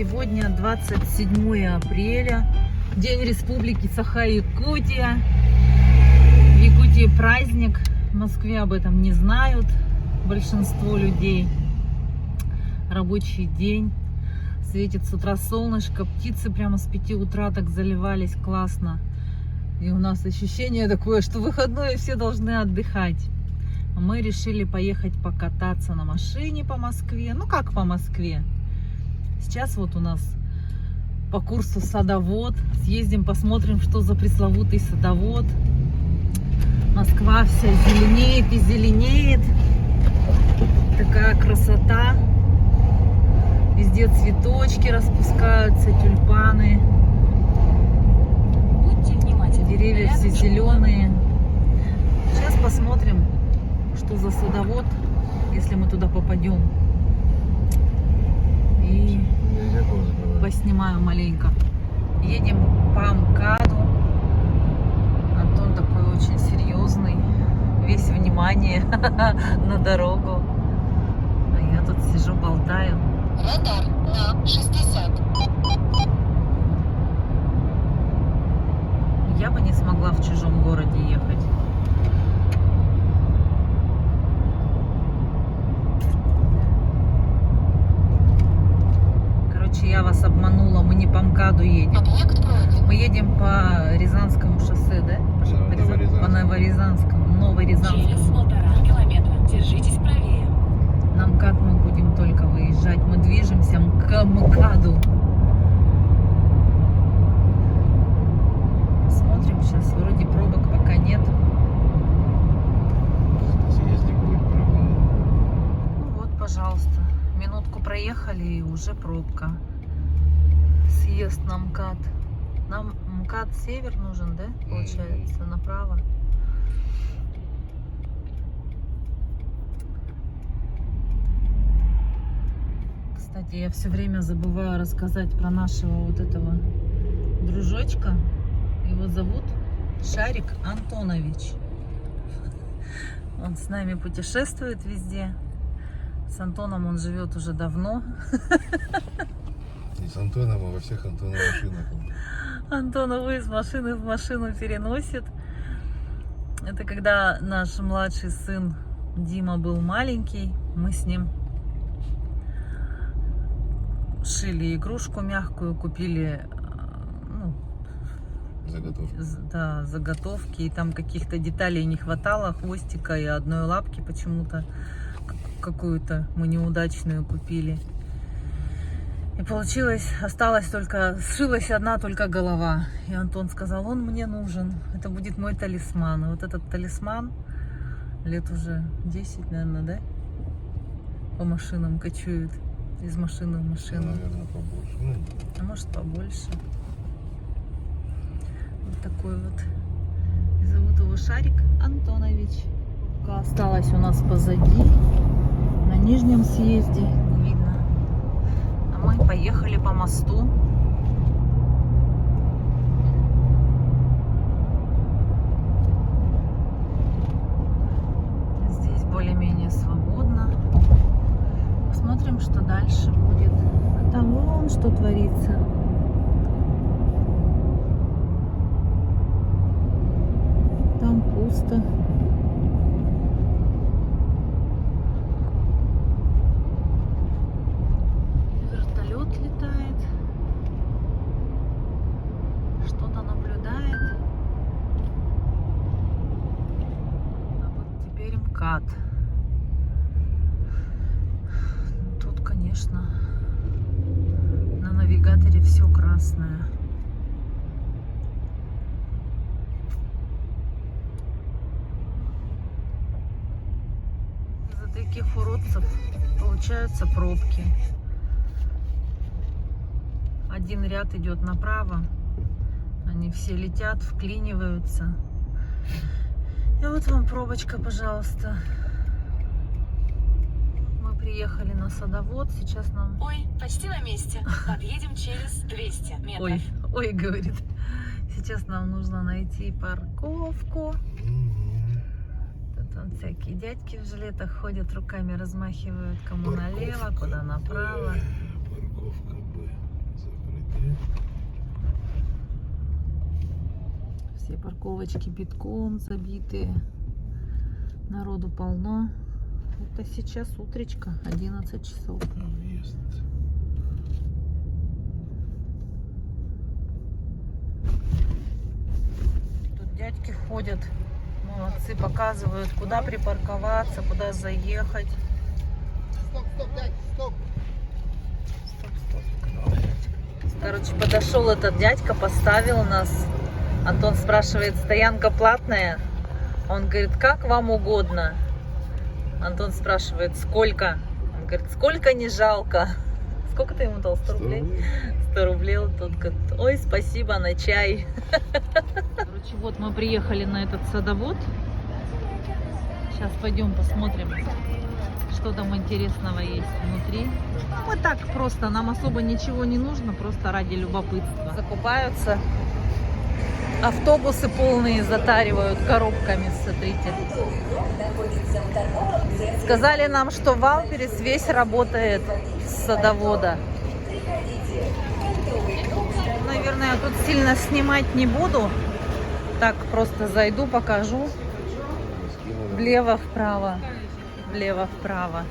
Сегодня 27 апреля, День Республики Саха-Якутия. В Якутии праздник, в Москве об этом не знают большинство людей. Рабочий день, светит с утра солнышко, птицы прямо с 5 утра так заливались классно. И у нас ощущение такое, что выходной все должны отдыхать. Мы решили поехать покататься на машине по Москве. Ну как по Москве? Сейчас вот у нас по курсу садовод. Съездим, посмотрим, что за пресловутый садовод. Москва вся зеленеет и зеленеет. Такая красота. Везде цветочки распускаются, тюльпаны. Будьте внимательны. Деревья все зеленые. Сейчас посмотрим, что за садовод, если мы туда попадем. И поснимаю маленько. Едем по МКАДу. Антон такой очень серьезный, весь внимание на дорогу. А я тут сижу, болтаю. Радар на 60. Я бы не смогла в чужом городе ехать. Короче, я вас обманула, мы не по МКАДу едем. Объект пройден. Мы едем по Рязанскому шоссе, да? По Новорязанскому, Новорязанскому. Через 1,5 километра. Держитесь правее. На МКАД мы будем только выезжать. Мы движемся к МКАДу. Посмотрим сейчас. Вроде пробок пока нет. Съезде будет проблема. Ну вот, пожалуйста. Минутку проехали и уже пробка. Съезд на МКАД. Нам МКАД север нужен, да? Получается, направо. Кстати, я все время забываю рассказать про нашего вот этого дружочка. Его зовут Шарик Антонович. Он с нами путешествует везде. С Антоном он живет уже давно. И с Антоном, а во всех Антонов машинах. Антон его из машины в машину переносит. Это когда наш младший сын Дима был маленький, мы с ним шили игрушку мягкую, купили Заготовки. да, заготовки, и там каких-то деталей не хватало, хвостика и одной лапки почему-то какую-то мы неудачную купили. И получилось, осталась только, сшилась одна только голова. И Антон сказал, он мне нужен, это будет мой талисман. И вот этот талисман лет уже 10, наверное, да? По машинам кочует, из машины в машину. Наверное, побольше. А может побольше. Вот такой вот. И зовут его Шарик Антонович. Пока осталось у нас позади. На нижнем съезде не видно. А мы поехали по мосту. Здесь более-менее свободно. Посмотрим, что дальше будет. А там вон что творится. Там пусто. Вертолет летает. Что-то наблюдает. А вот теперь МКАД. Тут, конечно, на навигаторе все красное. Из-за таких уродцев получаются пробки. Один ряд идет направо, они все летят, вклиниваются. И вот вам пробочка, пожалуйста. Мы приехали на садовод, сейчас нам... Ой, почти на месте. Подъедем через 200 метров. Ой, говорит. Сейчас нам нужно найти парковку. Тут вон всякие дядьки в жилетах ходят, руками размахивают, кому налево, куда направо. Парковка Б. Все парковочки битком забитые. Народу полно. Это сейчас утречка, 11 часов. Въезд. Тут дядьки ходят, молодцы, показывают, куда припарковаться, куда заехать. Стоп, дядь, стоп. Короче, подошел этот дядька, поставил нас. Антон спрашивает, стоянка платная? Он говорит, как вам угодно. Антон спрашивает, сколько? Он говорит, сколько не жалко. Сколько ты ему дал? 100 рублей? 100 рублей. Тот говорит, ой, спасибо, на чай. Короче, вот мы приехали на этот садовод. Сейчас пойдем посмотрим, что там интересного есть внутри. Мы так просто, нам особо ничего не нужно, просто ради любопытства. Закупаются. Автобусы полные затаривают коробками, смотрите. Сказали нам, что Валберес весь работает с садовода. Наверное, я тут сильно снимать не буду. Так, просто зайду, покажу. Влево-вправо. Влево-вправо.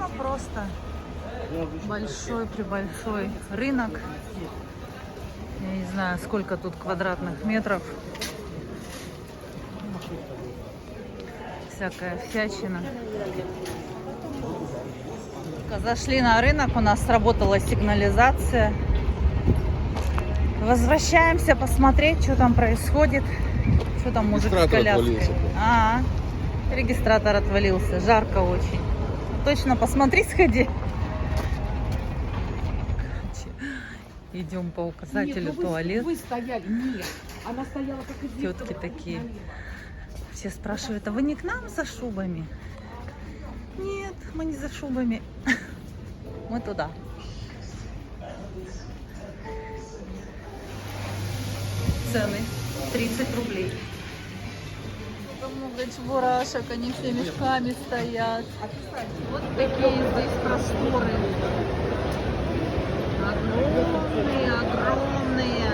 Ну, просто большой-пребольшой рынок. Я не знаю, сколько тут квадратных метров. Всякая всячина. Зашли на рынок, у нас сработала сигнализация. Возвращаемся посмотреть, что там происходит. Что там мужик с коляской. Регистратор отвалился. Жарко очень. Точно посмотри, сходи. Идем по указателю туалет. Вы стояли, нет. Она стояла как и здесь. Тетки такие. Все спрашивают, а вы не к нам за шубами? Нет, мы не за шубами. Мы туда. Цены 30 рублей. Много чебурашек, они все мешками стоят. Вот такие здесь просторы. Огромные, огромные.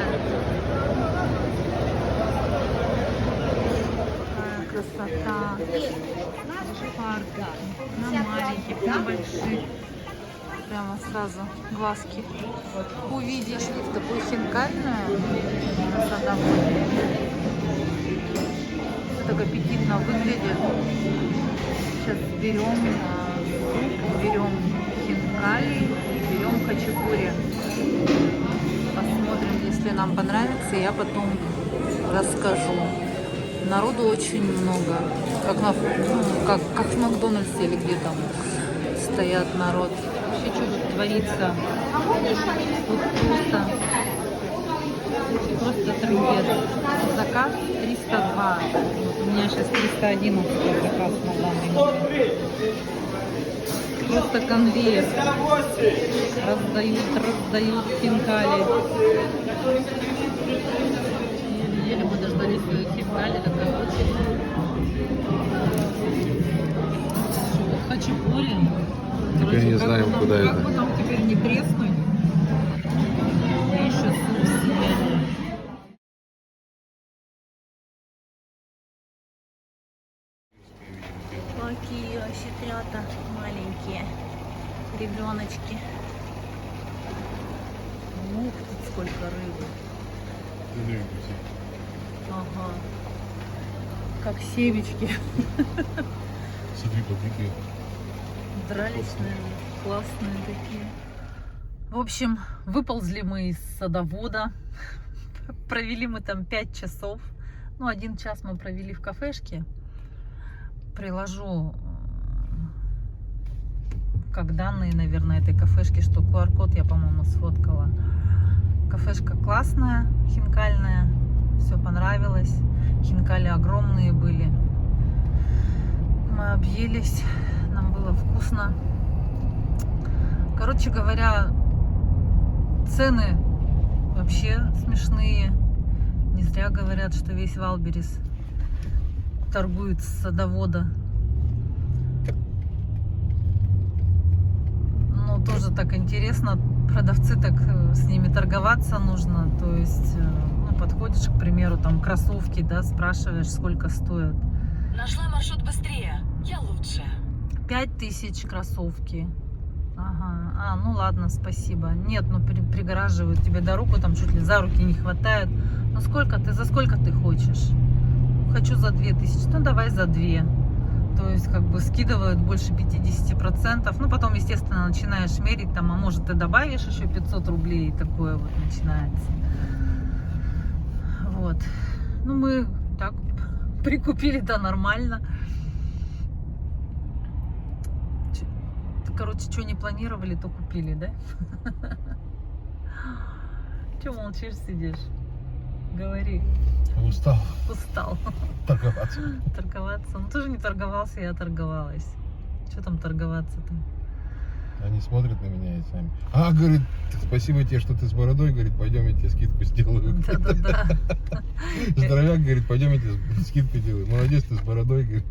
Какая красота. Парк. На маленьких, на больших. Прямо сразу глазки увидишь. В такую хинкальную на садоводе. Так аппетитно выглядит. Сейчас берем суп, берем хинкали и берем хачапури. Посмотрим, если нам понравится, я потом расскажу. Народу очень много, как в Макдональдсе или где там стоят народ. Вообще, что тут творится? Тут просто трындец. Заказ 302. Вот у меня сейчас 311 заказ на данный момент. Просто конвейер. Раздают хинкали. Еле мы дождались хинкали, такая очередь. Хачапури. Теперь не знаем, куда это. Как бы там теперь не треснуть. И еще суп съели. Какие осетрята маленькие. Ребеночки. Ух, тут сколько рыбы. Ага. Как семечки. Смотри, побитые. Дрались, наверное. Классные такие. В общем, выползли мы из садовода. Провели мы там 5 часов. Ну, 1 час мы провели в кафешке. Приложу как данные, наверное, этой кафешки, что QR-код я, по-моему, сфоткала. Кафешка классная, хинкальная. Все понравилось. Хинкали огромные были. Мы объелись. Нам было вкусно. Короче говоря, цены вообще смешные. Не зря говорят, что весь Валберес торгует с садовода. Ну, тоже так интересно. Продавцы так с ними торговаться нужно. То есть, ну, подходишь, к примеру, там кроссовки, да, спрашиваешь, сколько стоят. Нашла маршрут быстрее. Я лучше. 5000 кроссовки. Ага. А, ну ладно, спасибо. Нет, ну пригораживают тебе дорогу, там чуть ли за руки не хватает. Ну сколько ты, за сколько ты хочешь? Хочу за 2000. Ну давай за 2. То есть как бы скидывают больше 50%. Ну потом, естественно, начинаешь мерить там, а может ты добавишь еще 500 рублей, и такое вот начинается. Вот. Ну мы так прикупили-то нормально. Короче, что не планировали, то купили, да? Че молчишь, сидишь? Говори. Устал Устал торговаться. торговаться. Ну, ты же не торговался, я торговалась. Что там торговаться-то? Они смотрят на меня и сами. А, говорит, спасибо тебе, что ты с бородой, говорит, пойдем я тебе скидку сделаю. Да-да-да. Здоровяк говорит, пойдем я тебе скидку делаю. Молодец, ты с бородой, говорит.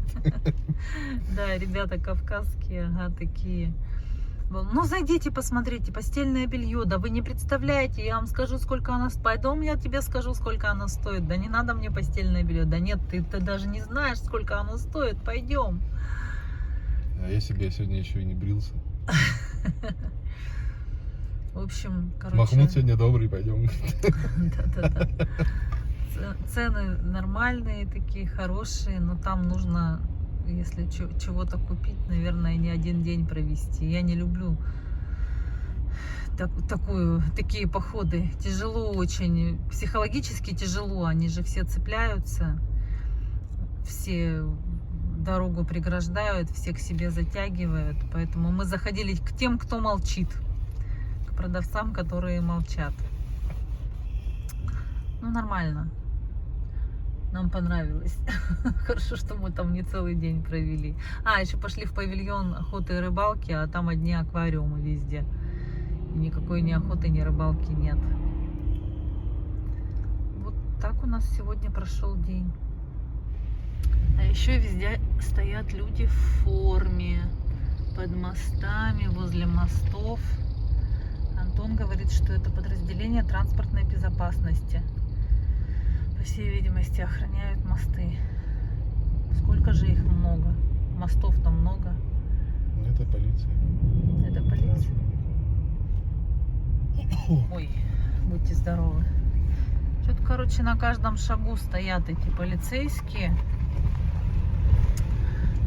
Да, ребята кавказские, ага, такие. Ну, зайдите, посмотрите, постельное белье. Да вы не представляете, я вам скажу, сколько оно стоит. Пойдем, я тебе скажу, сколько оно стоит. Да не надо мне постельное белье. Да нет, ты даже не знаешь, сколько оно стоит. Пойдем. А если бы я сегодня еще и не брился. В общем, короче... Махмуд сегодня добрый, пойдем. Да-да-да. Цены нормальные, такие хорошие, но там нужно, если чего-то купить, наверное, не один день провести. Я не люблю такие походы. Тяжело очень, психологически тяжело. Они же все цепляются, все дорогу преграждают, все к себе затягивают. Поэтому мы заходили к тем, кто молчит, к продавцам, которые молчат. Ну, нормально. Нам понравилось. Хорошо, что мы там не целый день провели. А, еще пошли в павильон охоты и рыбалки, а там одни аквариумы везде. И никакой ни охоты, ни рыбалки нет. Вот так у нас сегодня прошел день. А еще везде стоят люди в форме. Под мостами, возле мостов. Антон говорит, что это подразделение транспортной безопасности. По всей видимости, охраняют мосты. Сколько же их много? Мостов-то много. Это полиция. Это полиция. Ой, будьте здоровы. Что-то, короче, на каждом шагу стоят эти полицейские.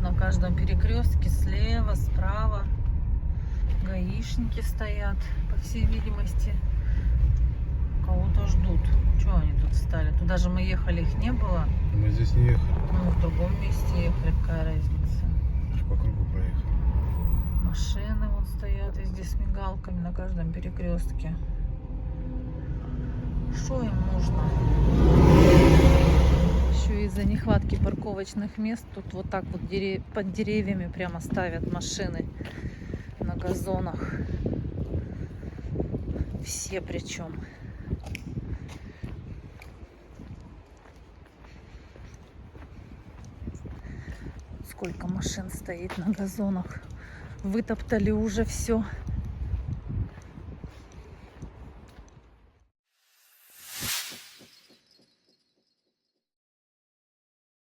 На каждом перекрестке слева, справа. Гаишники стоят, по всей видимости. Кого-то ждут. Чего они тут встали? Туда же мы ехали, их не было. Мы здесь не ехали. Ну, в другом месте ехали, какая разница. Аж по кругу проехали. Машины вон стоят везде с мигалками на каждом перекрестке. Что им нужно? Еще из-за нехватки парковочных мест тут вот так вот под деревьями прямо ставят машины на газонах. Все причем. Сколько машин стоит на газонах. Вытоптали уже все.